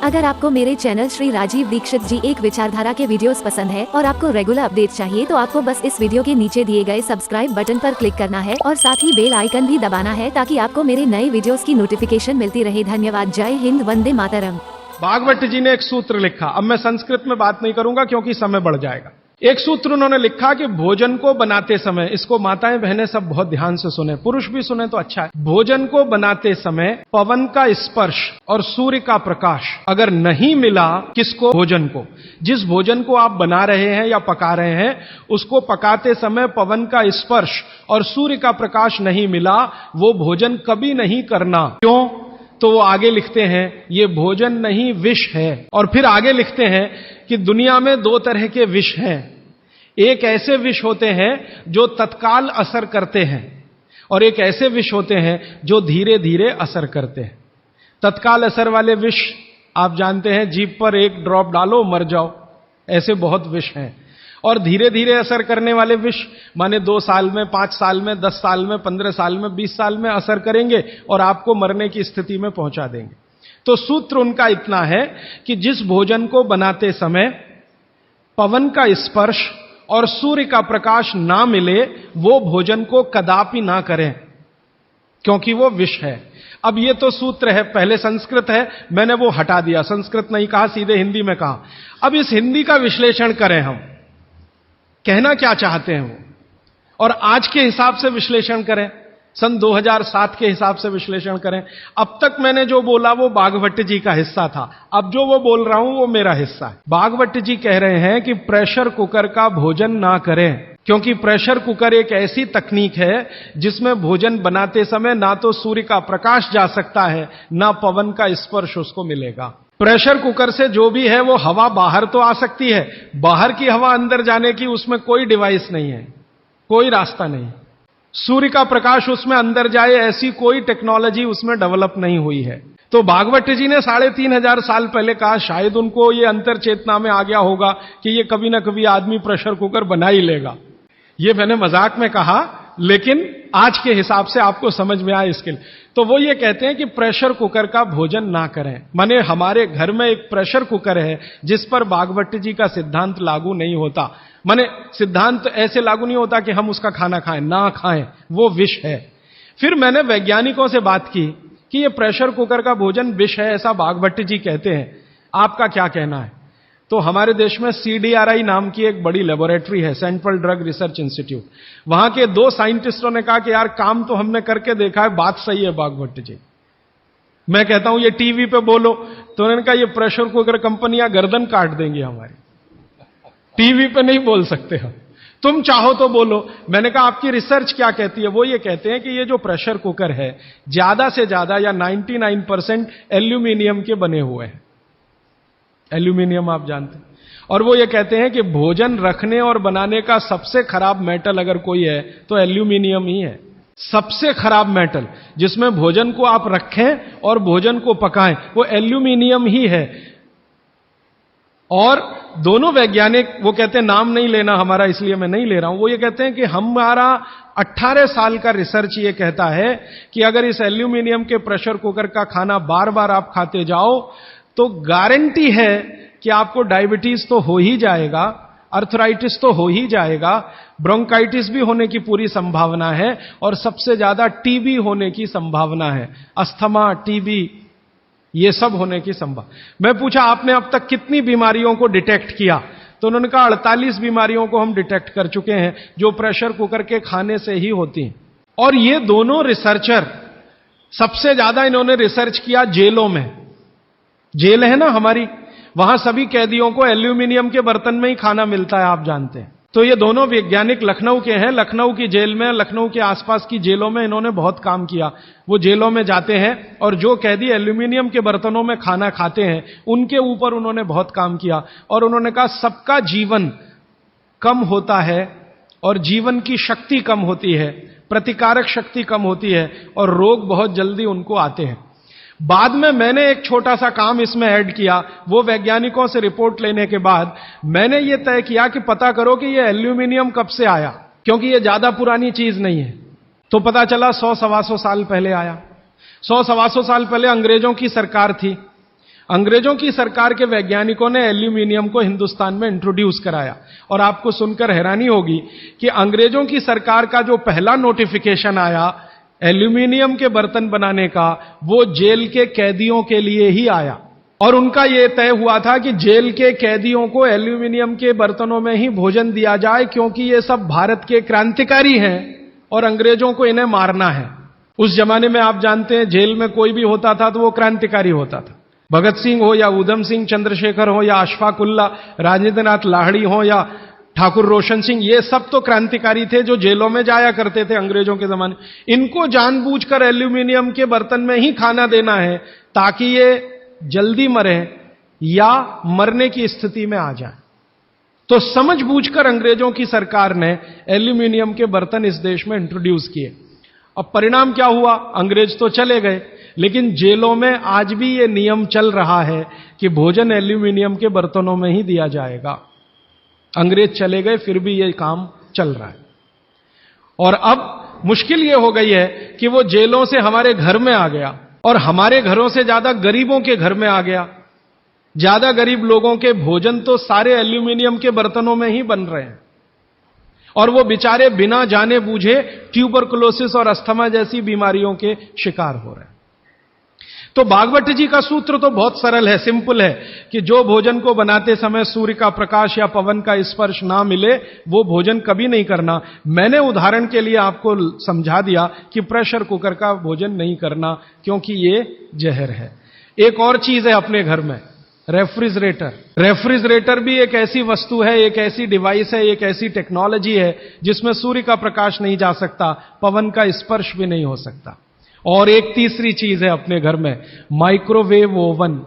अगर आपको मेरे चैनल श्री राजीव दीक्षित जी एक विचारधारा के वीडियोस पसंद है और आपको रेगुलर अपडेट चाहिए तो आपको बस इस वीडियो के नीचे दिए गए सब्सक्राइब बटन पर क्लिक करना है और साथ ही बेल आइकन भी दबाना है ताकि आपको मेरे नए वीडियोस की नोटिफिकेशन मिलती रहे। धन्यवाद। जय हिंद, वंदे मातरम। भागवत जी ने एक सूत्र लिखा। अब मैं संस्कृत में बात नहीं करूंगा क्योंकि समय बढ़ जाएगा। एक सूत्र उन्होंने लिखा कि भोजन को बनाते समय, इसको माताएं बहनें सब बहुत ध्यान से सुने, पुरुष भी सुने तो अच्छा है। भोजन को बनाते समय पवन का स्पर्श और सूर्य का प्रकाश अगर नहीं मिला, किसको? भोजन को। जिस भोजन को आप बना रहे हैं या पका रहे हैं, उसको पकाते समय पवन का स्पर्श और सूर्य का प्रकाश नहीं मिला, वो भोजन कभी नहीं करना। क्यों? तो वो आगे लिखते हैं, ये भोजन नहीं विष है। और फिर आगे लिखते हैं कि दुनिया में दो तरह के विष हैं। एक ऐसे विष होते हैं जो तत्काल असर करते हैं और एक ऐसे विष होते हैं जो धीरे धीरे असर करते हैं। तत्काल असर वाले विष आप जानते हैं, जीभ पर एक ड्रॉप डालो मर जाओ, ऐसे बहुत विष हैं। और धीरे धीरे असर करने वाले विष माने 2 साल में, 5 साल में, 10 साल में, 15 साल में, 20 साल में असर करेंगे और आपको मरने की स्थिति में पहुंचा देंगे। तो सूत्र उनका इतना है कि जिस भोजन को बनाते समय पवन का स्पर्श और सूर्य का प्रकाश ना मिले, वो भोजन को कदापि ना करें, क्योंकि वो विष है। अब ये तो सूत्र है, पहले संस्कृत है, मैंने वो हटा दिया, संस्कृत नहीं कहा, सीधे हिंदी में कहा। अब इस हिंदी का विश्लेषण करें, हम कहना क्या चाहते हैं वो, और आज के हिसाब से विश्लेषण करें, सन 2007 के हिसाब से विश्लेषण करें। अब तक मैंने जो बोला वो भागवत जी का हिस्सा था, अब जो वो बोल रहा हूं वो मेरा हिस्सा है। भागवत जी कह रहे हैं कि प्रेशर कुकर का भोजन ना करें, क्योंकि प्रेशर कुकर एक ऐसी तकनीक है जिसमें भोजन बनाते समय ना तो सूर्य का प्रकाश जा सकता है, ना पवन का स्पर्श उसको मिलेगा। प्रेशर कुकर से जो भी है वो हवा बाहर तो आ सकती है, बाहर की हवा अंदर जाने की उसमें कोई डिवाइस नहीं है, कोई रास्ता नहीं। सूर्य का प्रकाश उसमें अंदर जाए ऐसी कोई टेक्नोलॉजी उसमें डेवलप नहीं हुई है। तो भागवत जी ने 3500 साल पहले कहा, शायद उनको ये अंतर चेतना में आ गया होगा कि ये कभी ना कभी आदमी प्रेशर कुकर बना ही लेगा। ये मैंने मजाक में कहा, लेकिन आज के हिसाब से आपको समझ में आए इसके लिए। तो वो ये कहते हैं कि प्रेशर कुकर का भोजन ना करें। माने हमारे घर में एक प्रेशर कुकर है जिस पर भागवत जी का सिद्धांत लागू नहीं होता। माने सिद्धांत ऐसे लागू नहीं होता कि हम उसका खाना खाएं, ना खाएं, वो विष है। फिर मैंने वैज्ञानिकों से बात की कि ये प्रेशर कुकर का भोजन विष है, ऐसा भागवत जी कहते हैं, आपका क्या कहना है? तो हमारे देश में CDRI नाम की एक बड़ी लेबोरेटरी है, सेंट्रल ड्रग रिसर्च इंस्टीट्यूट। वहां के 2 साइंटिस्टों ने कहा कि यार काम तो हमने करके देखा है, बात सही है भागवत जी। मैं कहता हूं ये टीवी पे बोलो, तो उन्होंने कहा ये प्रेशर कुकर कंपनियां गर्दन काट देंगी हमारी, टीवी पे नहीं बोल सकते हम, तुम चाहो तो बोलो। मैंने कहा आपकी रिसर्च क्या कहती है? वो ये कहते हैं कि ये जो प्रेशर कुकर है ज्यादा से ज्यादा या 99% एल्यूमिनियम के बने हुए हैं। एल्यूमिनियम आप जानते हैं। और वो ये कहते हैं कि भोजन रखने और बनाने का सबसे खराब मेटल अगर कोई है तो एल्यूमिनियम ही है। सबसे खराब मेटल जिसमें भोजन को आप रखें और भोजन को पकाएं, वो एल्यूमिनियम ही है। और दोनों वैज्ञानिक, वो कहते हैं नाम नहीं लेना हमारा, इसलिए मैं नहीं ले रहा हूं, वो ये कहते हैं कि हमारा 18 साल का रिसर्च ये कहता है कि अगर इस एल्यूमिनियम के प्रेशर कुकर का खाना बार बार आप खाते जाओ तो गारंटी है कि आपको डायबिटीज तो हो ही जाएगा, अर्थराइटिस तो हो ही जाएगा, ब्रोंकाइटिस भी होने की पूरी संभावना है और सबसे ज्यादा टीबी होने की संभावना है। अस्थमा, टीबी, ये सब होने की संभावना। मैं पूछा आपने अब तक कितनी बीमारियों को डिटेक्ट किया? तो उन्होंने कहा 48 बीमारियों को हम डिटेक्ट कर चुके हैं जो प्रेशर कुकर के खाने से ही होती हैं। और ये दोनों रिसर्चर, सबसे ज्यादा इन्होंने रिसर्च किया जेलों में। जेल है ना हमारी, वहां सभी कैदियों को एल्यूमिनियम के बर्तन में ही खाना मिलता है, आप जानते हैं। तो ये दोनों वैज्ञानिक लखनऊ के हैं, लखनऊ की जेल में, लखनऊ के आसपास की जेलों में इन्होंने बहुत काम किया। वो जेलों में जाते हैं और जो कैदी एल्यूमिनियम के बर्तनों में खाना खाते हैं उनके ऊपर उन्होंने बहुत काम किया। और उन्होंने कहा सबका जीवन कम होता है और जीवन की शक्ति कम होती है, प्रतिकारक शक्ति कम होती है और रोग बहुत जल्दी उनको आते हैं। बाद में मैंने एक छोटा सा काम इसमें ऐड किया। वो वैज्ञानिकों से रिपोर्ट लेने के बाद मैंने ये तय किया कि पता करो कि ये एल्यूमिनियम कब से आया, क्योंकि ये ज्यादा पुरानी चीज नहीं है। तो पता चला 100-125 साल पहले आया। 100-125 साल पहले अंग्रेजों की सरकार थी। अंग्रेजों की सरकार के वैज्ञानिकों ने एल्यूमिनियम को हिंदुस्तान में इंट्रोड्यूस कराया। और आपको सुनकर हैरानी होगी कि अंग्रेजों की सरकार का जो पहला नोटिफिकेशन आया एल्यूमिनियम के बर्तन बनाने का, वो जेल के कैदियों के लिए ही आया। और उनका यह तय हुआ था कि जेल के कैदियों को एल्यूमिनियम के बर्तनों में ही भोजन दिया जाए, क्योंकि ये सब भारत के क्रांतिकारी हैं और अंग्रेजों को इन्हें मारना है। उस जमाने में आप जानते हैं जेल में कोई भी होता था तो वो क्रांतिकारी होता था। भगत सिंह हो या उधम सिंह चंद्रशेखर हो या अशफाक उल्ला, राजेंद्र नाथ लाहिड़ी हो या ठाकुर रोशन सिंह, ये सब तो क्रांतिकारी थे जो जेलों में जाया करते थे अंग्रेजों के जमाने। इनको जानबूझकर एल्यूमिनियम के बर्तन में ही खाना देना है ताकि ये जल्दी मरे या मरने की स्थिति में आ जाए। तो समझबूझकर अंग्रेजों की सरकार ने एल्यूमिनियम के बर्तन इस देश में इंट्रोड्यूस किए। अब परिणाम क्या हुआ? अंग्रेज तो चले गए, लेकिन जेलों में आज भी यह नियम चल रहा है कि भोजन एल्यूमिनियम के बर्तनों में ही दिया जाएगा। अंग्रेज चले गए फिर भी यह काम चल रहा है। और अब मुश्किल यह हो गई है कि वो जेलों से हमारे घर में आ गया और हमारे घरों से ज्यादा गरीबों के घर में आ गया। ज्यादा गरीब लोगों के भोजन तो सारे एल्यूमिनियम के बर्तनों में ही बन रहे हैं और वो बेचारे बिना जाने बूझे ट्यूबरकुलोसिस और अस्थमा जैसी बीमारियों के शिकार हो रहे हैं। तो भागवत जी का सूत्र तो बहुत सरल है, सिंपल है कि जो भोजन को बनाते समय सूर्य का प्रकाश या पवन का स्पर्श ना मिले वो भोजन कभी नहीं करना। मैंने उदाहरण के लिए आपको समझा दिया कि प्रेशर कुकर का भोजन नहीं करना क्योंकि ये जहर है। एक और चीज है अपने घर में, रेफ्रिजरेटर। रेफ्रिजरेटर भी एक ऐसी वस्तु है, एक ऐसी डिवाइस है, एक ऐसी टेक्नोलॉजी है जिसमें सूर्य का प्रकाश नहीं जा सकता, पवन का स्पर्श भी नहीं हो सकता। और एक तीसरी चीज है अपने घर में, माइक्रोवेव ओवन।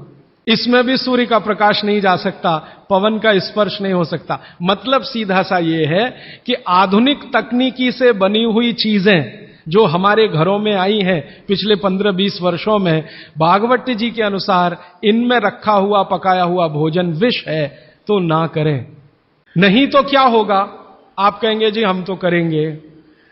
इसमें भी सूर्य का प्रकाश नहीं जा सकता, पवन का स्पर्श नहीं हो सकता। मतलब सीधा सा यह है कि आधुनिक तकनीकी से बनी हुई चीजें जो हमारे घरों में आई हैं पिछले 15-20 वर्षों में, भागवत जी के अनुसार इनमें रखा हुआ पकाया हुआ भोजन विष है, तो ना करें। नहीं तो क्या होगा? आप कहेंगे जी हम तो करेंगे,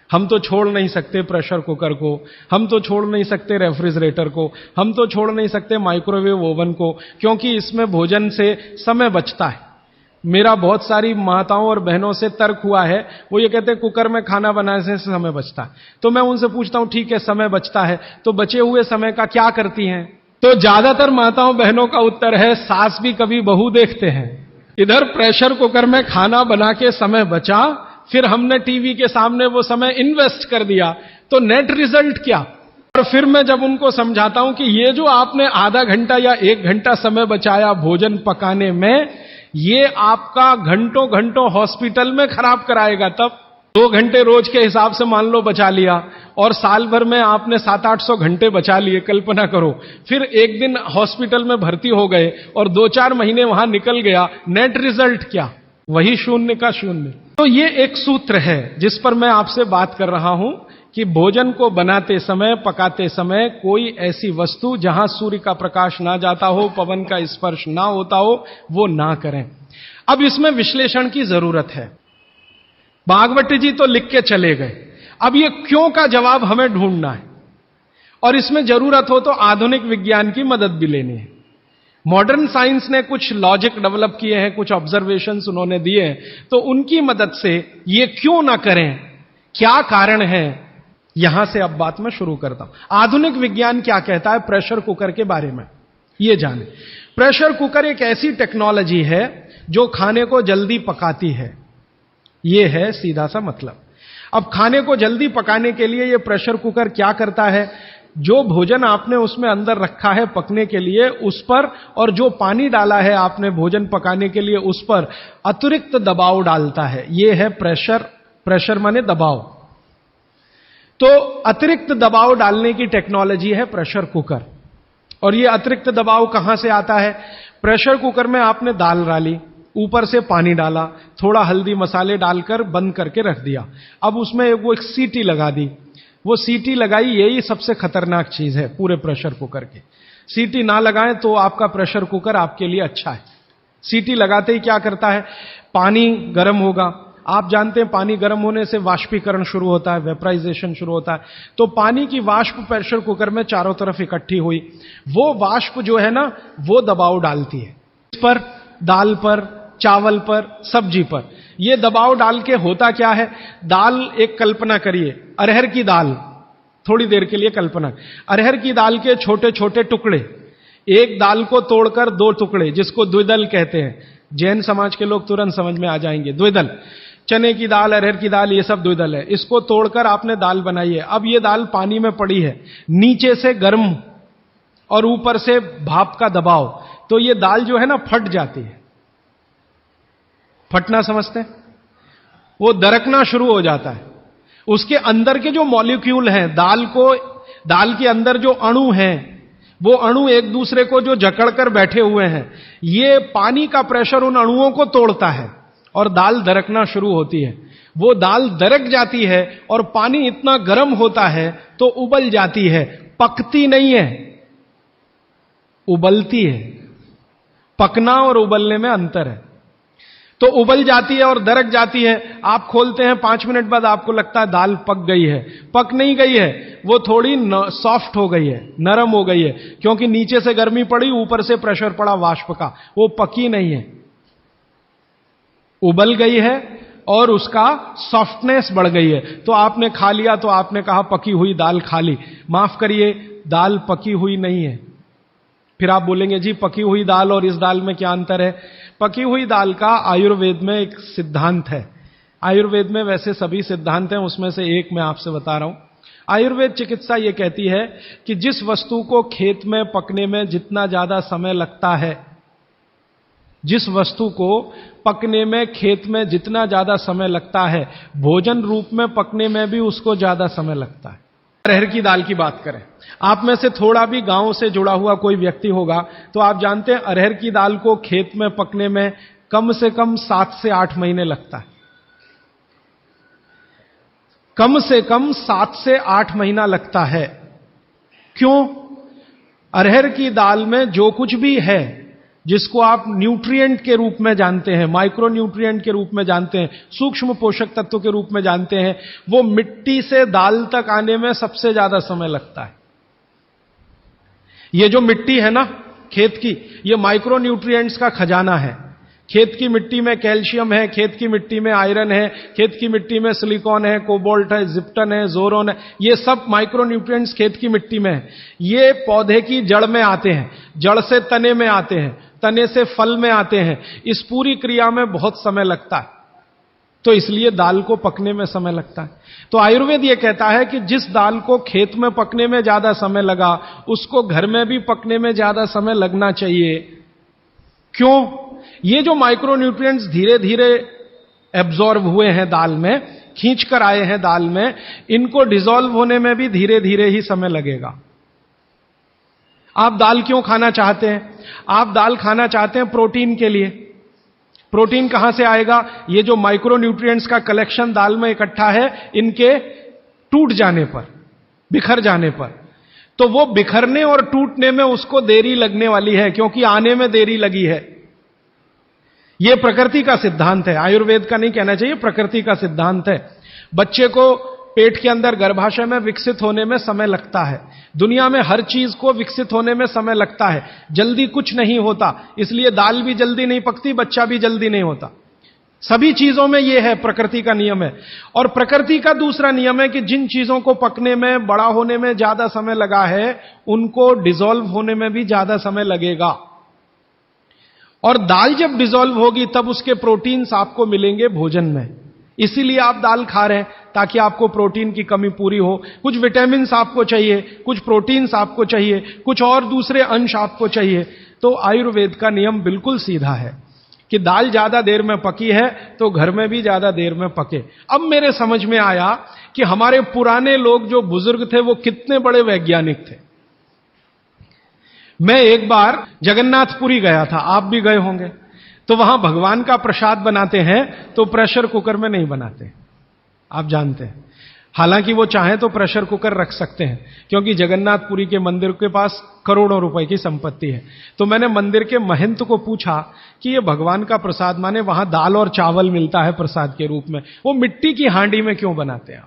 हम तो छोड़ नहीं सकते प्रेशर कुकर को, हम तो छोड़ नहीं सकते रेफ्रिजरेटर को, हम तो छोड़ नहीं सकते माइक्रोवेव ओवन को, क्योंकि इसमें भोजन से समय बचता है। मेरा बहुत सारी माताओं और बहनों से तर्क हुआ है, वो ये कहते हैं कुकर में खाना बनाने से समय बचता है। तो मैं उनसे पूछता हूं ठीक है समय बचता है, तो बचे हुए समय का क्या करती हैं? तो ज्यादातर माताओं बहनों का उत्तर है सास भी कभी बहू देखते हैं। इधर प्रेशर कुकर में खाना बना के समय बचा, फिर हमने टीवी के सामने वो समय इन्वेस्ट कर दिया, तो नेट रिजल्ट क्या? और फिर मैं जब उनको समझाता हूं कि ये जो आपने आधा घंटा या 1 घंटा समय बचाया भोजन पकाने में, ये आपका घंटों घंटों हॉस्पिटल में खराब कराएगा। तब 2 घंटे रोज के हिसाब से मान लो बचा लिया और साल भर में आपने 700-800 घंटे बचा लिए, कल्पना करो। फिर एक दिन हॉस्पिटल में भर्ती हो गए और 2-4 महीने वहां निकल गया, नेट रिजल्ट क्या? वही शून्य का शून्य। तो ये एक सूत्र है जिस पर मैं आपसे बात कर रहा हूं कि भोजन को बनाते समय, पकाते समय कोई ऐसी वस्तु जहां सूर्य का प्रकाश ना जाता हो, पवन का स्पर्श ना होता हो, वो ना करें। अब इसमें विश्लेषण की जरूरत है। भागवत जी तो लिख के चले गए, अब ये क्यों का जवाब हमें ढूंढना है और इसमें जरूरत हो तो आधुनिक विज्ञान की मदद भी लेनी है। मॉडर्न साइंस ने कुछ लॉजिक डेवलप किए हैं, कुछ ऑब्जर्वेशंस उन्होंने दिए हैं, तो उनकी मदद से ये क्यों ना करें, क्या कारण है, यहां से अब बात मैं शुरू करता हूं। आधुनिक विज्ञान क्या कहता है प्रेशर कुकर के बारे में, ये जाने। प्रेशर कुकर एक ऐसी टेक्नोलॉजी है जो खाने को जल्दी पकाती है, ये है सीधा सा मतलब। अब खाने को जल्दी पकाने के लिए ये प्रेशर कुकर क्या करता है, जो भोजन आपने उसमें अंदर रखा है पकने के लिए उस पर, और जो पानी डाला है आपने भोजन पकाने के लिए उस पर अतिरिक्त दबाव डालता है। यह है प्रेशर। प्रेशर माने दबाव। तो अतिरिक्त दबाव डालने की टेक्नोलॉजी है प्रेशर कुकर। और यह अतिरिक्त दबाव कहां से आता है? प्रेशर कुकर में आपने दाल डाली, ऊपर से पानी डाला, थोड़ा हल्दी मसाले डालकर बंद करके रख दिया। अब उसमें वो एक सीटी लगा दी, वो सीटी लगाई, यही सबसे खतरनाक चीज है पूरे प्रेशर कुकर की। सीटी ना लगाएं तो आपका प्रेशर कुकर आपके लिए अच्छा है। सीटी लगाते ही क्या करता है, पानी गर्म होगा, आप जानते हैं पानी गर्म होने से वाष्पीकरण शुरू होता है, वेपराइजेशन शुरू होता है। तो पानी की वाष्प प्रेशर कुकर में चारों तरफ इकट्ठी हुई, वो वाष्प जो है ना वो दबाव डालती है इस पर, दाल पर, चावल पर, सब्जी पर। ये दबाव डाल के होता क्या है, दाल, एक कल्पना करिए अरहर की दाल, थोड़ी देर के लिए कल्पना, अरहर की दाल के छोटे छोटे टुकड़े, एक दाल को तोड़कर दो टुकड़े, जिसको द्विदल कहते हैं, जैन समाज के लोग तुरंत समझ में आ जाएंगे, द्विदल, चने की दाल, अरहर की दाल, ये सब द्विदल है। इसको तोड़कर आपने दाल बनाई है। अब ये दाल पानी में पड़ी है, नीचे से गर्म और ऊपर से भाप का दबाव, तो ये दाल जो है ना फट जाती है। फटना समझते हैं? वो दरकना शुरू हो जाता है। उसके अंदर के जो मॉलिक्यूल हैं, दाल के अंदर जो अणु हैं, वो अणु एक दूसरे को जो जकड़कर बैठे हुए हैं, ये पानी का प्रेशर उन अणुओं को तोड़ता है और दाल दरकना शुरू होती है। वो दाल दरक जाती है और पानी इतना गर्म होता है तो उबल जाती है, पकती नहीं है, उबलती है। पकना और उबलने में अंतर है। तो उबल जाती है और दरक जाती है, आप खोलते हैं 5 मिनट बाद आपको लगता है दाल पक गई है। पक नहीं गई है, वो थोड़ी सॉफ्ट हो गई है, नरम हो गई है, क्योंकि नीचे से गर्मी पड़ी, ऊपर से प्रेशर पड़ा वाष्प का, वो पकी नहीं है, उबल गई है और उसका सॉफ्टनेस बढ़ गई है। तो आपने खा लिया तो आपने कहा पकी हुई दाल खा ली। माफ करिए, दाल पकी हुई नहीं है। फिर आप बोलेंगे जी पकी हुई दाल और इस दाल में क्या अंतर है? पकी हुई दाल का आयुर्वेद में एक सिद्धांत है। आयुर्वेद में वैसे सभी सिद्धांत हैं, उसमें से एक मैं आपसे बता रहा हूं। आयुर्वेद चिकित्सा यह कहती है कि जिस वस्तु को खेत में पकने में जितना ज्यादा समय लगता है, जिस वस्तु को पकने में खेत में जितना ज्यादा समय लगता है, भोजन रूप में पकने में भी उसको ज्यादा समय लगता है। अरहर की दाल की बात करें, आप में से थोड़ा भी गांव से जुड़ा हुआ कोई व्यक्ति होगा तो आप जानते हैं अरहर की दाल को खेत में पकने में कम से कम 7 से 8 महीने लगता है। कम से कम 7 से 8 महीना लगता है। क्यों? अरहर की दाल में जो कुछ भी है, जिसको आप न्यूट्रिएंट के रूप में जानते हैं, माइक्रो न्यूट्रिएंट के रूप में जानते हैं, सूक्ष्म पोषक तत्व के रूप में जानते हैं, वो मिट्टी से दाल तक आने में सबसे ज्यादा समय लगता है। ये जो मिट्टी है ना खेत की, ये माइक्रो न्यूट्रिएंट्स का खजाना है। खेत की मिट्टी में कैल्शियम है, खेत की मिट्टी में आयरन है, खेत की मिट्टी में सिलिकॉन है, कोबाल्ट है, जिप्टन है, जोरोन है, ये सब माइक्रो न्यूट्रिएंट्स खेत की मिट्टी में है। ये पौधे की जड़ में आते हैं, जड़ से तने में आते हैं, तने से फल में आते हैं। इस पूरी क्रिया में बहुत समय लगता है, तो इसलिए दाल को पकने में समय लगता है। तो आयुर्वेद यह कहता है कि जिस दाल को खेत में पकने में ज्यादा समय लगा, उसको घर में भी पकने में ज्यादा समय लगना चाहिए। क्यों? ये जो माइक्रो न्यूट्रिएंट्स धीरे धीरे एब्जॉर्ब हुए हैं दाल में, खींच कर आए हैं दाल में, इनको डिसॉल्व होने में भी धीरे धीरे ही समय लगेगा। आप दाल क्यों खाना चाहते हैं? आप दाल खाना चाहते हैं प्रोटीन के लिए। प्रोटीन कहां से आएगा? ये जो माइक्रो न्यूट्रिएंट्स का कलेक्शन दाल में इकट्ठा है, इनके टूट जाने पर, बिखर जाने पर, तो वो बिखरने और टूटने में उसको देरी लगने वाली है, क्योंकि आने में देरी लगी है। यह प्रकृति का सिद्धांत है, आयुर्वेद का नहीं कहना चाहिए, प्रकृति का सिद्धांत है। बच्चे को पेट के अंदर गर्भाशय में विकसित होने में समय लगता है। दुनिया में हर चीज को विकसित होने में समय लगता है, जल्दी कुछ नहीं होता। इसलिए दाल भी जल्दी नहीं पकती, बच्चा भी जल्दी नहीं होता। सभी चीजों में यह है, प्रकृति का नियम है। और प्रकृति का दूसरा नियम है कि जिन चीजों को पकने में, बड़ा होने में ज्यादा समय लगा है, उनको डिसॉल्व होने में भी ज्यादा समय लगेगा। और दाल जब डिसॉल्व होगी तब उसके प्रोटीन्स आपको मिलेंगे भोजन में। इसीलिए आप दाल खा रहे हैं, ताकि आपको प्रोटीन की कमी पूरी हो। कुछ विटामिन आपको चाहिए, कुछ प्रोटीन्स आपको चाहिए, कुछ और दूसरे अंश आपको चाहिए। तो आयुर्वेद का नियम बिल्कुल सीधा है कि दाल ज्यादा देर में पकी है तो घर में भी ज्यादा देर में पके। अब मेरे समझ में आया कि हमारे पुराने लोग जो बुजुर्ग थे वो कितने बड़े वैज्ञानिक थे। मैं एक बार जगन्नाथपुरी गया था, आप भी गए होंगे। तो वहां भगवान का प्रसाद बनाते हैं तो प्रेशर कुकर में नहीं बनाते, आप जानते हैं। हालांकि वो चाहे तो प्रेशर कुकर रख सकते हैं, क्योंकि जगन्नाथपुरी के मंदिर के पास करोड़ों रुपए की संपत्ति है। तो मैंने मंदिर के महंत को पूछा कि ये भगवान का प्रसाद, माने वहां दाल और चावल मिलता है प्रसाद के रूप में, वो मिट्टी की हांडी में क्यों बनाते हैं?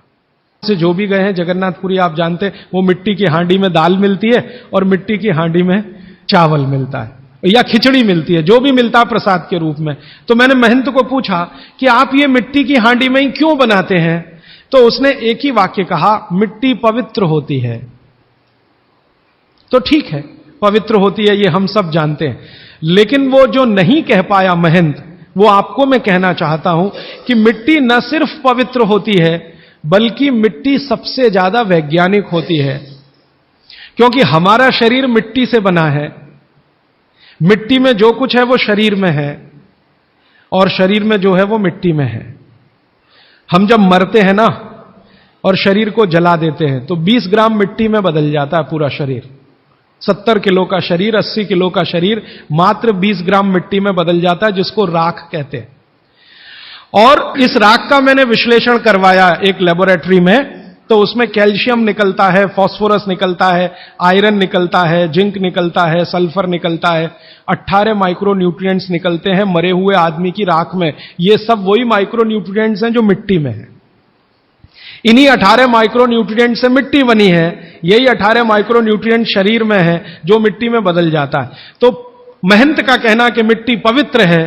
से जो भी गए हैं जगन्नाथपुरी आप जानते हैं, वो मिट्टी की हांडी में दाल मिलती है और मिट्टी की हांडी में चावल मिलता है या खिचड़ी मिलती है, जो भी मिलता है प्रसाद के रूप में। तो मैंने महंत को पूछा कि आप ये मिट्टी की हांडी में ही क्यों बनाते हैं? तो उसने एक ही वाक्य कहा, मिट्टी पवित्र होती है। तो ठीक है, पवित्र होती है, ये हम सब जानते हैं, लेकिन वो जो नहीं कह पाया महंत, वो आपको मैं कहना चाहता हूं कि मिट्टी न सिर्फ पवित्र होती है, बल्कि मिट्टी सबसे ज्यादा वैज्ञानिक होती है, क्योंकि हमारा शरीर मिट्टी से बना है। मिट्टी में जो कुछ है वो शरीर में है, और शरीर में जो है वो मिट्टी में है। हम जब मरते हैं ना और शरीर को जला देते हैं तो 20 ग्राम मिट्टी में बदल जाता है पूरा शरीर। 70 किलो का शरीर, 80 किलो का शरीर मात्र 20 ग्राम मिट्टी में बदल जाता है, जिसको राख कहते हैं। और इस राख का मैंने विश्लेषण करवाया एक लेबोरेटरी में, तो उसमें कैल्शियम निकलता है, फास्फोरस निकलता है, आयरन निकलता है, जिंक निकलता है, सल्फर निकलता है, 18 माइक्रोन्यूट्रिएंट्स निकलते हैं मरे हुए आदमी की राख में। ये सब वही माइक्रोन्यूट्रिएंट्स हैं जो मिट्टी में है। इन्हीं 18 माइक्रोन्यूट्रिएंट से मिट्टी बनी है, यही 18 माइक्रोन्यूट्रिएंट शरीर में है जो मिट्टी में बदल जाता है। तो महंत का कहना कि मिट्टी पवित्र है,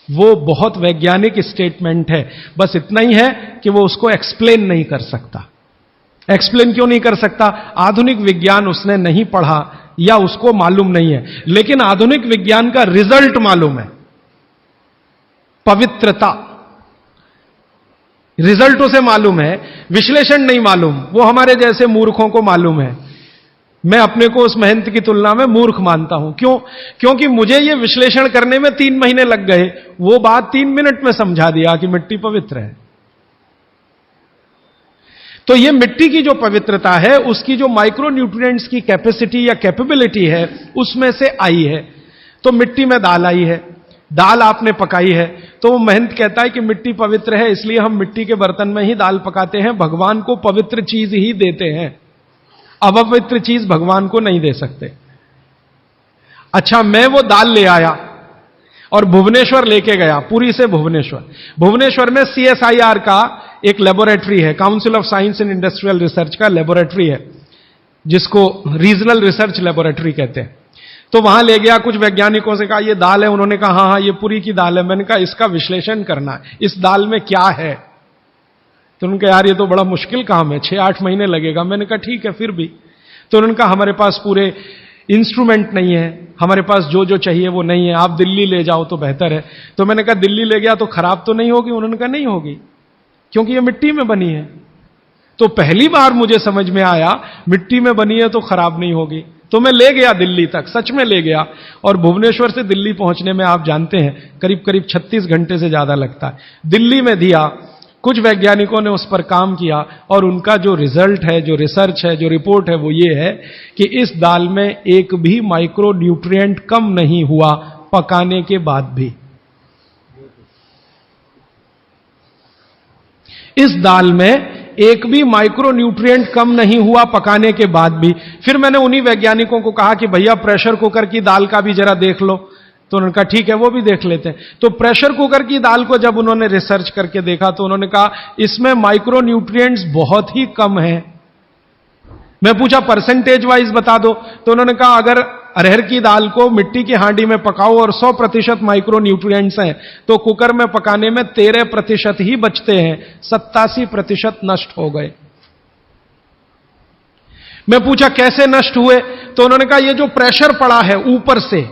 वो बहुत वैज्ञानिक स्टेटमेंट है। बस इतना ही है कि वो उसको एक्सप्लेन नहीं कर सकता। एक्सप्लेन क्यों नहीं कर सकता? आधुनिक विज्ञान उसने नहीं पढ़ा या उसको मालूम नहीं है, लेकिन आधुनिक विज्ञान का रिजल्ट मालूम है, पवित्रता। रिजल्ट उसे मालूम है, विश्लेषण नहीं मालूम। वो हमारे जैसे मूर्खों को मालूम है। मैं अपने को उस महंत की तुलना में मूर्ख मानता हूं। क्यों? क्योंकि मुझे यह विश्लेषण करने में 3 महीने लग गए, वो बात 3 मिनट में समझा दिया कि मिट्टी पवित्र है। तो यह मिट्टी की जो पवित्रता है, उसकी जो माइक्रोन्यूट्रिएंट्स की कैपेसिटी या कैपेबिलिटी है, उसमें से आई है। तो मिट्टी में दाल आई है, दाल आपने पकाई है, तो वो महंत कहता है कि मिट्टी पवित्र है, इसलिए हम मिट्टी के बर्तन में ही दाल पकाते हैं, भगवान को पवित्र चीज ही देते हैं, अपवित्र चीज भगवान को नहीं दे सकते। अच्छा, मैं वो दाल ले आया और भुवनेश्वर लेके गया, पुरी से भुवनेश्वर। भुवनेश्वर में CSIR का एक लेबोरेटरी है, council of science and industrial research का लेबोरेटरी है, जिसको रीजनल रिसर्च लेबोरेटरी कहते हैं। तो वहां ले गया, कुछ वैज्ञानिकों से कहा ये दाल है, उन्होंने कहा हाँ हाँ ये पुरी की दाल है। मैंने कहा इसका विश्लेषण करना है, इस दाल में क्या है? तो उन्होंने कहा यार ये तो बड़ा मुश्किल काम है, 6-8 महीने लगेगा। मैंने कहा ठीक है फिर भी। तो उन्होंने कहा हमारे पास पूरे इंस्ट्रूमेंट नहीं है, हमारे पास जो जो चाहिए वो नहीं है, आप दिल्ली ले जाओ तो बेहतर है। तो मैंने कहा दिल्ली ले गया तो खराब तो नहीं होगी? उन्होंने कहा नहीं होगी, क्योंकि ये मिट्टी में बनी है। तो पहली बार मुझे समझ में आया मिट्टी में बनी है तो खराब नहीं होगी। तो मैं ले गया दिल्ली तक, सच में ले गया। और भुवनेश्वर से दिल्ली पहुंचने में आप जानते हैं करीब करीब 36 घंटे से ज्यादा लगता है। दिल्ली में दिया, कुछ वैज्ञानिकों ने उस पर काम किया और उनका जो रिजल्ट है, जो रिसर्च है, जो रिपोर्ट है, वो ये है कि इस दाल में एक भी माइक्रो न्यूट्रिएंट कम नहीं हुआ पकाने के बाद भी। इस दाल में एक भी माइक्रो न्यूट्रिएंट कम नहीं हुआ पकाने के बाद भी। फिर मैंने उन्हीं वैज्ञानिकों को कहा कि भैया प्रेशर कुकर की दाल का भी जरा देख लो। तो उन्होंने कहा ठीक है वो भी देख लेते हैं। तो प्रेशर कुकर की दाल को जब उन्होंने रिसर्च करके देखा तो उन्होंने कहा इसमें माइक्रो न्यूट्रिएंट्स बहुत ही कम है। मैं पूछा परसेंटेज वाइज बता दो, तो उन्होंने कहा अगर अरहर की दाल को मिट्टी की हांडी में पकाओ और 100% माइक्रो न्यूट्रिएंट्स हैं, तो कुकर में पकाने में 13% ही बचते हैं, 87% नष्ट हो गए। मैं पूछा कैसे नष्ट हुए? तो उन्होंने कहा ये जो प्रेशर पड़ा है ऊपर से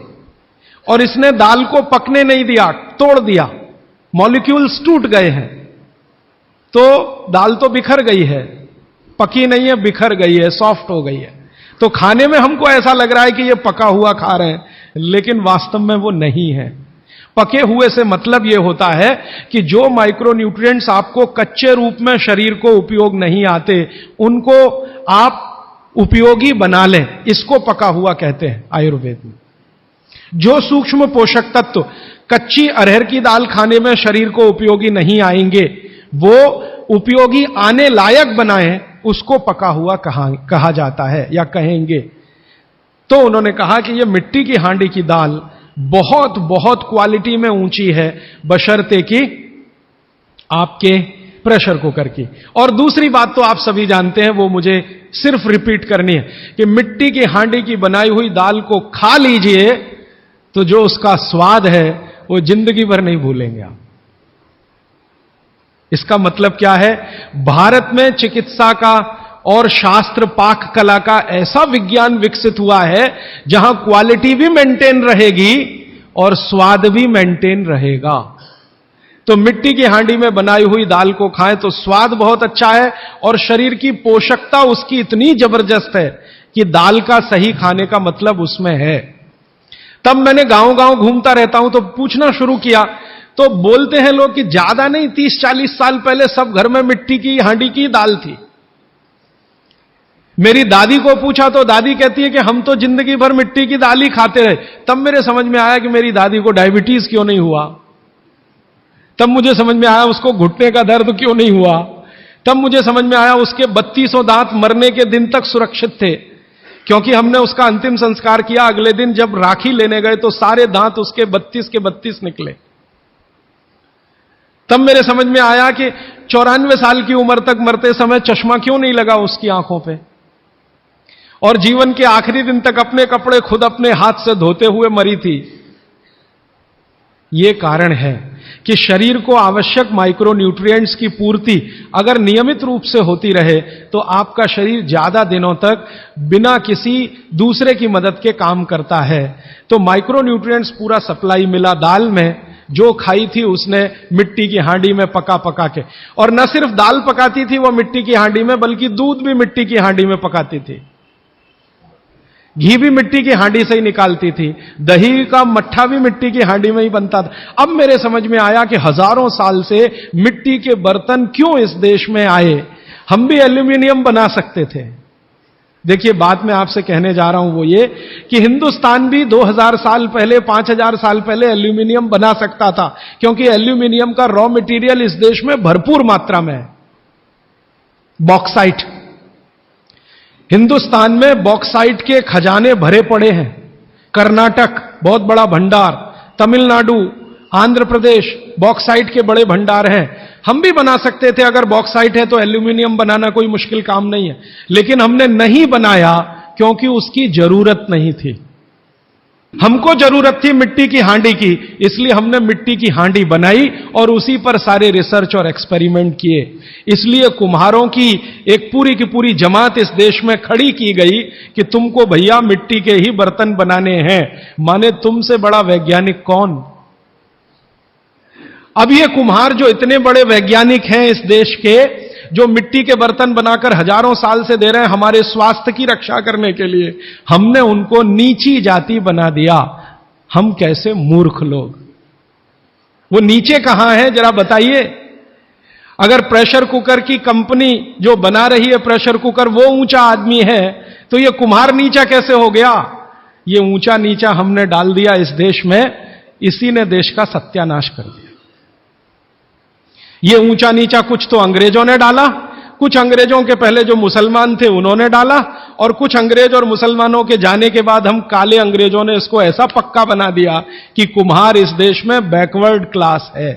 और इसने दाल को पकने नहीं दिया, तोड़ दिया, मॉलिक्यूल्स टूट गए हैं, तो दाल तो बिखर गई है, पकी नहीं है, बिखर गई है, सॉफ्ट हो गई है। तो खाने में हमको ऐसा लग रहा है कि ये पका हुआ खा रहे हैं, लेकिन वास्तव में वो नहीं है। पके हुए से मतलब यह होता है कि जो माइक्रोन्यूट्रिएंट्स आपको कच्चे रूप में शरीर को उपयोग नहीं आते, उनको आप उपयोगी बना लें, इसको पका हुआ कहते हैं आयुर्वेद में। जो सूक्ष्म पोषक तत्व कच्ची अरहर की दाल खाने में शरीर को उपयोगी नहीं आएंगे, वो उपयोगी आने लायक बनाएं, उसको पका हुआ कहा जाता है या कहेंगे। तो उन्होंने कहा कि यह मिट्टी की हांडी की दाल बहुत बहुत क्वालिटी में ऊंची है, बशर्ते कि आपके प्रेशर कुकर की। और दूसरी बात तो आप सभी जानते हैं, वो मुझे सिर्फ रिपीट करनी है कि मिट्टी की हांडी की बनाई हुई दाल को खा लीजिए तो जो उसका स्वाद है वो जिंदगी भर नहीं भूलेंगे आप। इसका मतलब क्या है? भारत में चिकित्सा का और शास्त्र पाक कला का ऐसा विज्ञान विकसित हुआ है जहां क्वालिटी भी मेंटेन रहेगी और स्वाद भी मेंटेन रहेगा। तो मिट्टी की हांडी में बनाई हुई दाल को खाएं तो स्वाद बहुत अच्छा है और शरीर की पोषकता उसकी इतनी जबरदस्त है कि दाल का सही खाने का मतलब उसमें है। तब मैंने गांव-गांव घूमता रहता हूं तो पूछना शुरू किया, तो बोलते हैं लोग कि ज्यादा नहीं, 30-40 साल पहले सब घर में मिट्टी की हांडी की दाल थी। मेरी दादी को पूछा तो दादी कहती है कि हम तो जिंदगी भर मिट्टी की दाल ही खाते रहे। तब मेरे समझ में आया कि मेरी दादी को डायबिटीज क्यों नहीं हुआ। तब मुझे समझ में आया उसको घुटने का दर्द क्यों नहीं हुआ। तब मुझे समझ में आया उसके 3200 दांत मरने के दिन तक सुरक्षित थे, क्योंकि हमने उसका अंतिम संस्कार किया। अगले दिन जब राखी लेने गए तो सारे दांत उसके 32 के 32 निकले। तब मेरे समझ में आया कि 94 साल की उम्र तक मरते समय चश्मा क्यों नहीं लगा उसकी आंखों पे, और जीवन के आखिरी दिन तक अपने कपड़े खुद अपने हाथ से धोते हुए मरी थी। यह कारण है कि शरीर को आवश्यक माइक्रो न्यूट्रिएंट्स की पूर्ति अगर नियमित रूप से होती रहे तो आपका शरीर ज्यादा दिनों तक बिना किसी दूसरे की मदद के काम करता है। तो माइक्रो न्यूट्रिएंट्स पूरा सप्लाई मिला दाल में। जो खाई थी उसने मिट्टी की हांडी में पका पका के, और न सिर्फ दाल पकाती थी वो मिट्टी की हांडी में, बल्कि दूध भी मिट्टी की हांडी में पकाती थी, घी भी मिट्टी की हांडी से ही निकालती थी, दही का मट्ठा भी मिट्टी की हांडी में ही बनता था। अब मेरे समझ में आया कि हजारों साल से मिट्टी के बर्तन क्यों इस देश में आए। हम भी एल्यूमिनियम बना सकते थे। देखिए, बात मैं आपसे कहने जा रहा हूं वो ये कि हिंदुस्तान भी 2000 साल पहले, 5000 साल पहले एल्यूमिनियम बना सकता था, क्योंकि एल्यूमिनियम का रॉ मटेरियल इस देश में भरपूर मात्रा में है। बॉक्साइट, हिंदुस्तान में बॉक्साइट के खजाने भरे पड़े हैं। कर्नाटक बहुत बड़ा भंडार, तमिलनाडु, आंध्र प्रदेश बॉक्साइट के बड़े भंडार हैं। हम भी बना सकते थे, अगर बॉक्साइट है तो एल्यूमिनियम बनाना कोई मुश्किल काम नहीं है, लेकिन हमने नहीं बनाया क्योंकि उसकी जरूरत नहीं थी। हमको जरूरत थी मिट्टी की हांडी की, इसलिए हमने मिट्टी की हांडी बनाई और उसी पर सारे रिसर्च और एक्सपेरिमेंट किए। इसलिए कुम्हारों की एक पूरी की पूरी जमात इस देश में खड़ी की गई कि तुमको भैया मिट्टी के ही बर्तन बनाने हैं। माने तुमसे बड़ा वैज्ञानिक कौन? अब ये कुम्हार जो इतने बड़े वैज्ञानिक हैं इस देश के, जो मिट्टी के बर्तन बनाकर हजारों साल से दे रहे हैं हमारे स्वास्थ्य की रक्षा करने के लिए, हमने उनको नीची जाति बना दिया। हम कैसे मूर्ख लोग! वो नीचे कहां है जरा बताइए। अगर प्रेशर कुकर की कंपनी जो बना रही है प्रेशर कुकर वो ऊंचा आदमी है, तो ये कुम्हार नीचा कैसे हो गया? ये ऊंचा नीचा हमने डाल दिया इस देश में, इसी ने देश का सत्यानाश कर दिया। ये ऊंचा नीचा कुछ तो अंग्रेजों ने डाला, कुछ अंग्रेजों के पहले जो मुसलमान थे उन्होंने डाला, और कुछ अंग्रेज और मुसलमानों के जाने के बाद हम काले अंग्रेजों ने इसको ऐसा पक्का बना दिया कि कुम्हार इस देश में बैकवर्ड क्लास है।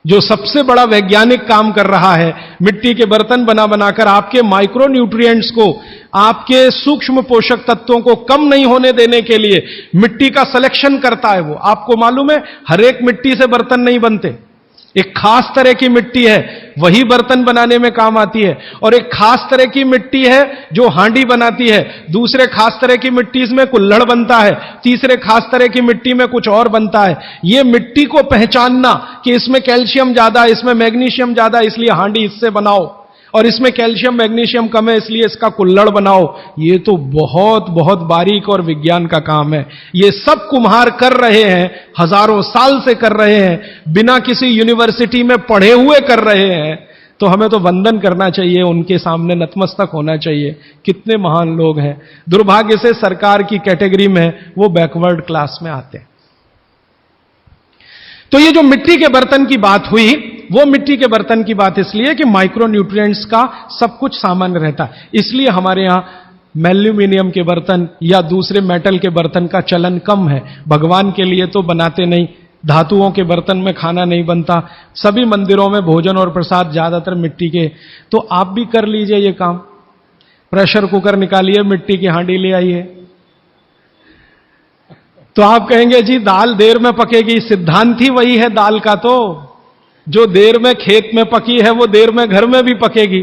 जो सबसे बड़ा वैज्ञानिक काम कर रहा है मिट्टी के बर्तन बना बनाकर आपके माइक्रो न्यूट्रिएंट्स को, आपके सूक्ष्म पोषक तत्वों को कम नहीं होने देने के लिए मिट्टी का सिलेक्शन करता है। वो आपको मालूम है, हर एक मिट्टी से बर्तन नहीं बनते। एक खास तरह की मिट्टी है वही बर्तन बनाने में काम आती है, और एक खास तरह की मिट्टी है जो हांडी बनाती है, दूसरे खास तरह की मिट्टी में कुल्हड़ बनता है, तीसरे खास तरह की मिट्टी में कुछ और बनता है। यह मिट्टी को पहचानना कि इसमें कैल्शियम ज्यादा, इसमें मैग्नीशियम ज्यादा, इसलिए हांडी इससे बनाओ, और इसमें कैल्शियम मैग्नीशियम कम है इसलिए इसका कुल्हड़ बनाओ, ये तो बहुत बहुत बारीक और विज्ञान का काम है। ये सब कुम्हार कर रहे हैं, हजारों साल से कर रहे हैं, बिना किसी यूनिवर्सिटी में पढ़े हुए कर रहे हैं। तो हमें तो वंदन करना चाहिए, उनके सामने नतमस्तक होना चाहिए। कितने महान लोग हैं। दुर्भाग्य से सरकार की कैटेगरी में वो बैकवर्ड क्लास में आते हैं। तो ये जो मिट्टी के बर्तन की बात हुई, वो मिट्टी के बर्तन की बात इसलिए कि माइक्रो न्यूट्रिएंट्स का सब कुछ सामान्य रहता है, इसलिए हमारे यहां एल्यूमिनियम के बर्तन या दूसरे मेटल के बर्तन का चलन कम है। भगवान के लिए तो बनाते नहीं, धातुओं के बर्तन में खाना नहीं बनता, सभी मंदिरों में भोजन और प्रसाद ज्यादातर मिट्टी के। तो आप भी कर लीजिए ये काम, प्रेशर कुकर निकालिए, मिट्टी की हांडी ले आइए। तो आप कहेंगे जी दाल देर में पकेगी, सिद्धांत ही वही है दाल का, तो जो देर में खेत में पकी है वो देर में घर में भी पकेगी।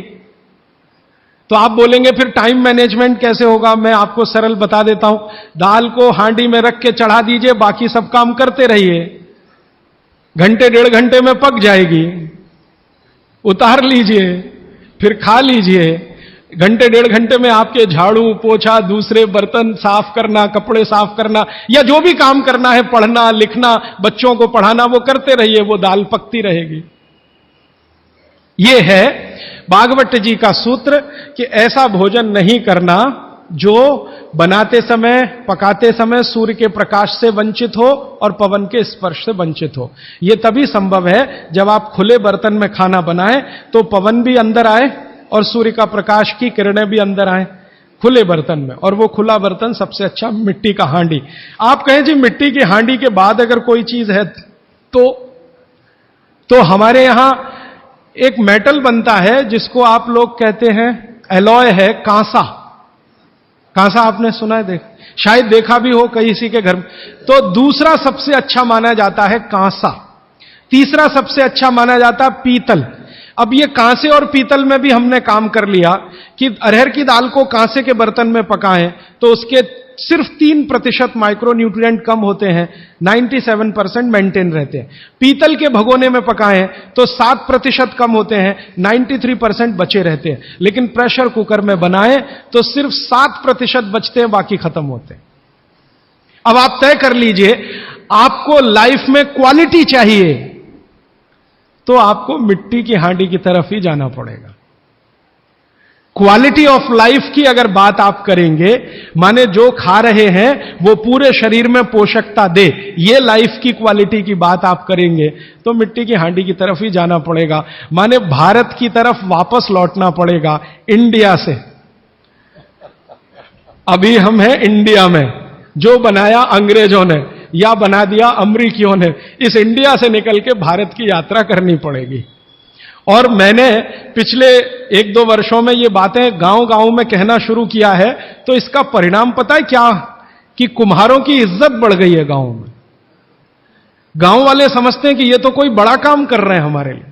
तो आप बोलेंगे फिर टाइम मैनेजमेंट कैसे होगा? मैं आपको सरल बता देता हूं, दाल को हांडी में रख के चढ़ा दीजिए, बाकी सब काम करते रहिए, घंटे डेढ़ घंटे में पक जाएगी, उतार लीजिए, फिर खा लीजिए। घंटे डेढ़ घंटे में आपके झाड़ू पोछा, दूसरे बर्तन साफ करना, कपड़े साफ करना या जो भी काम करना है, पढ़ना लिखना, बच्चों को पढ़ाना, वो करते रहिए, वो दाल पकती रहेगी। ये है भागवत जी का सूत्र कि ऐसा भोजन नहीं करना जो बनाते समय पकाते समय सूर्य के प्रकाश से वंचित हो और पवन के स्पर्श से वंचित हो। यह तभी संभव है जब आप खुले बर्तन में खाना बनाएं तो पवन भी अंदर आए और सूर्य का प्रकाश की किरणें भी अंदर आए खुले बर्तन में, और वो खुला बर्तन सबसे अच्छा मिट्टी का हांडी। आप कहें जी मिट्टी की हांडी के बाद अगर कोई चीज है तो हमारे यहां एक मेटल बनता है जिसको आप लोग कहते हैं एलॉय है, कांसा। कांसा आपने सुना है, शायद देखा भी हो किसी के घर में। तो दूसरा सबसे अच्छा माना जाता है कांसा, तीसरा सबसे अच्छा माना जाता है पीतल। अब ये कांसे और पीतल में भी हमने काम कर लिया कि अरहर की दाल को कांसे के बर्तन में पकाएं तो उसके सिर्फ 3% माइक्रो न्यूट्रिएंट कम होते हैं, 97% मेंटेन रहते हैं। पीतल के भगोने में पकाएं तो 7% कम होते हैं, 93% बचे रहते हैं। लेकिन प्रेशर कुकर में बनाएं तो सिर्फ 7% बचते हैं, बाकी खत्म होते हैं। अब आप तय कर लीजिए, आपको लाइफ में क्वालिटी चाहिए तो आपको मिट्टी की हांडी की तरफ ही जाना पड़ेगा। क्वालिटी ऑफ लाइफ की अगर बात आप करेंगे, माने जो खा रहे हैं वो पूरे शरीर में पोषकता दे, ये लाइफ की क्वालिटी की बात आप करेंगे तो मिट्टी की हांडी की तरफ ही जाना पड़ेगा। माने भारत की तरफ वापस लौटना पड़ेगा, इंडिया से। अभी हम हैं इंडिया में, जो बनाया अंग्रेजों ने या बना दिया अमरीकियों ने, इस इंडिया से निकल के भारत की यात्रा करनी पड़ेगी। और मैंने पिछले 1-2 वर्षों में ये बातें गांव-गांव में कहना शुरू किया है, तो इसका परिणाम पता है क्या? कि कुम्हारों की इज्जत बढ़ गई है गांव में। गांव वाले समझते हैं कि ये तो कोई बड़ा काम कर रहे हैं हमारे लिए।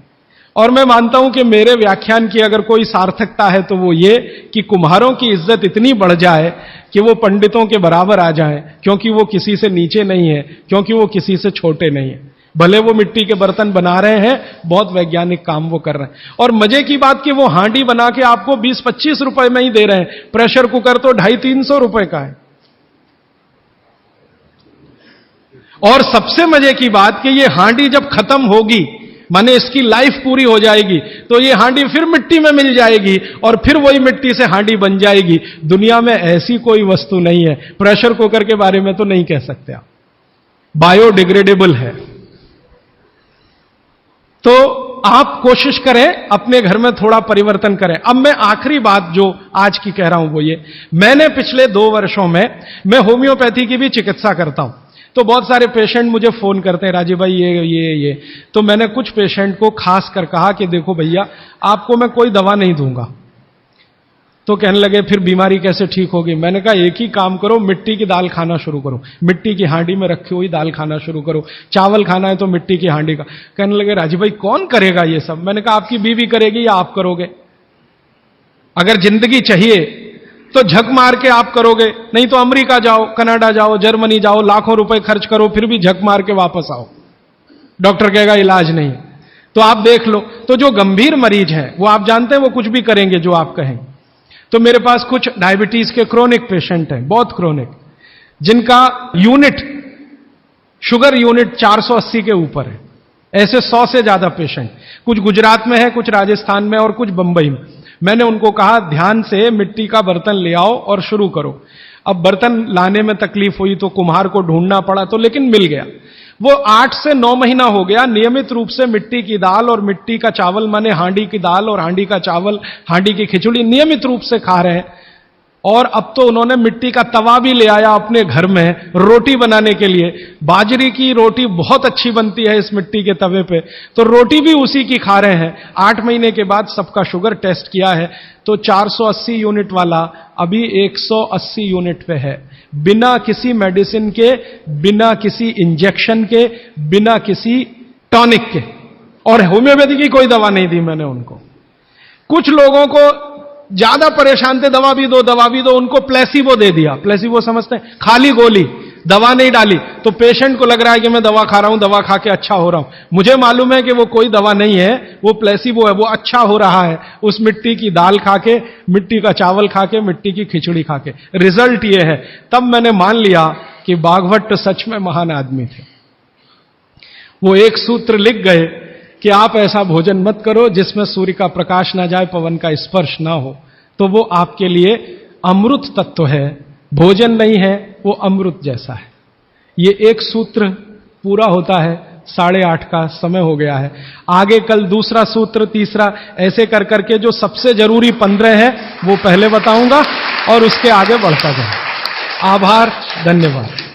और मैं मानता हूं कि मेरे व्याख्यान की अगर कोई सार्थकता है तो वो ये कि कुम्हारों की इज्जत इतनी बढ़ जाए कि वो पंडितों के बराबर आ जाएं, क्योंकि वो किसी से नीचे नहीं है, क्योंकि वो किसी से छोटे नहीं है। भले वो मिट्टी के बर्तन बना रहे हैं, बहुत वैज्ञानिक काम वो कर रहे हैं। और मजे की बात कि वो हांडी बना के आपको 20-25 रुपए में ही दे रहे हैं, प्रेशर कुकर तो 250-300 रुपए का है। और सबसे मजे की बात कि ये हांडी जब खत्म होगी, माने इसकी लाइफ पूरी हो जाएगी, तो ये हांडी फिर मिट्टी में मिल जाएगी और फिर वही मिट्टी से हांडी बन जाएगी। दुनिया में ऐसी कोई वस्तु नहीं है। प्रेशर कुकर के बारे में तो नहीं कह सकते आप, बायोडिग्रेडेबल है। तो आप कोशिश करें अपने घर में थोड़ा परिवर्तन करें। अब मैं आखिरी बात जो आज की कह रहा हूं वो ये, मैंने पिछले 2 वर्षों में मैं होम्योपैथी की भी चिकित्सा करता हूं। तो बहुत सारे पेशेंट मुझे फोन करते हैं, राजीव भाई ये। तो मैंने कुछ पेशेंट को खास कर कहा कि देखो भैया, आपको मैं कोई दवा नहीं दूंगा। तो कहने लगे फिर बीमारी कैसे ठीक होगी? मैंने कहा एक ही काम करो, मिट्टी की दाल खाना शुरू करो, मिट्टी की हांडी में रखी हुई दाल खाना शुरू करो। चावल खाना है तो मिट्टी की हांडी का। कहने लगे राजीव भाई कौन करेगा ये सब? मैंने कहा आपकी बीवी करेगी या आप करोगे? अगर जिंदगी चाहिए तो झक मार के आप करोगे, नहीं तो अमेरिका जाओ, कनाडा जाओ, जर्मनी जाओ, लाखों रुपए खर्च करो, फिर भी झक मार के वापस आओ, डॉक्टर कहेगा इलाज नहीं। तो आप देख लो, तो जो गंभीर मरीज हैं वो आप जानते हैं वो कुछ भी करेंगे जो आप कहें। तो मेरे पास कुछ डायबिटीज के क्रोनिक पेशेंट हैं, बहुत क्रोनिक, जिनका यूनिट, शुगर यूनिट 480 के ऊपर है। ऐसे 100 से ज्यादा पेशेंट, कुछ गुजरात में है, कुछ राजस्थान में और कुछ बंबई में। मैंने उनको कहा ध्यान से मिट्टी का बर्तन ले आओ और शुरू करो। अब बर्तन लाने में तकलीफ हुई तो कुम्हार को ढूंढना पड़ा, तो लेकिन मिल गया। वो 8 से 9 महीना हो गया नियमित रूप से मिट्टी की दाल और मिट्टी का चावल, माने हांडी की दाल और हांडी का चावल, हांडी की खिचड़ी नियमित रूप से खा रहे हैं। और अब तो उन्होंने मिट्टी का तवा भी ले आया अपने घर में रोटी बनाने के लिए। बाजरे की रोटी बहुत अच्छी बनती है इस मिट्टी के तवे पे, तो रोटी भी उसी की खा रहे हैं। 8 महीने के बाद सबका शुगर टेस्ट किया है तो 480 यूनिट वाला अभी 180 यूनिट पे है, बिना किसी मेडिसिन के, बिना किसी इंजेक्शन के, बिना किसी टॉनिक के। और होम्योपैथी की कोई दवा नहीं दी मैंने उनको। कुछ लोगों को ज्यादा परेशान थे, दवा भी दो दवा भी दो, उनको प्लेसिबो दे दिया। प्लेसिबो समझते हैं, खाली गोली, दवा नहीं डाली। तो पेशेंट को लग रहा है कि मैं दवा खा रहा हूं, दवा खा के अच्छा हो रहा हूं। मुझे मालूम है कि वो कोई दवा नहीं है, वो प्लेसिबो है, वो अच्छा हो रहा है उस मिट्टी की दाल खा के, मिट्टी का चावल खा के, मिट्टी की खिचड़ी खा के। रिजल्ट ये है। तब मैंने मान लिया कि बागभट्ट सच में महान आदमी थे। वो एक सूत्र लिख गए कि आप ऐसा भोजन मत करो जिसमें सूर्य का प्रकाश ना जाए, पवन का स्पर्श ना हो, तो वो आपके लिए अमृत तत्व है, भोजन नहीं है, वो अमृत जैसा है। ये एक सूत्र पूरा होता है। 8:30 का समय हो गया है। आगे कल दूसरा सूत्र, तीसरा, ऐसे कर करके जो सबसे जरूरी 15 है वो पहले बताऊंगा और उसके आगे बढ़ता जाए। आभार, धन्यवाद।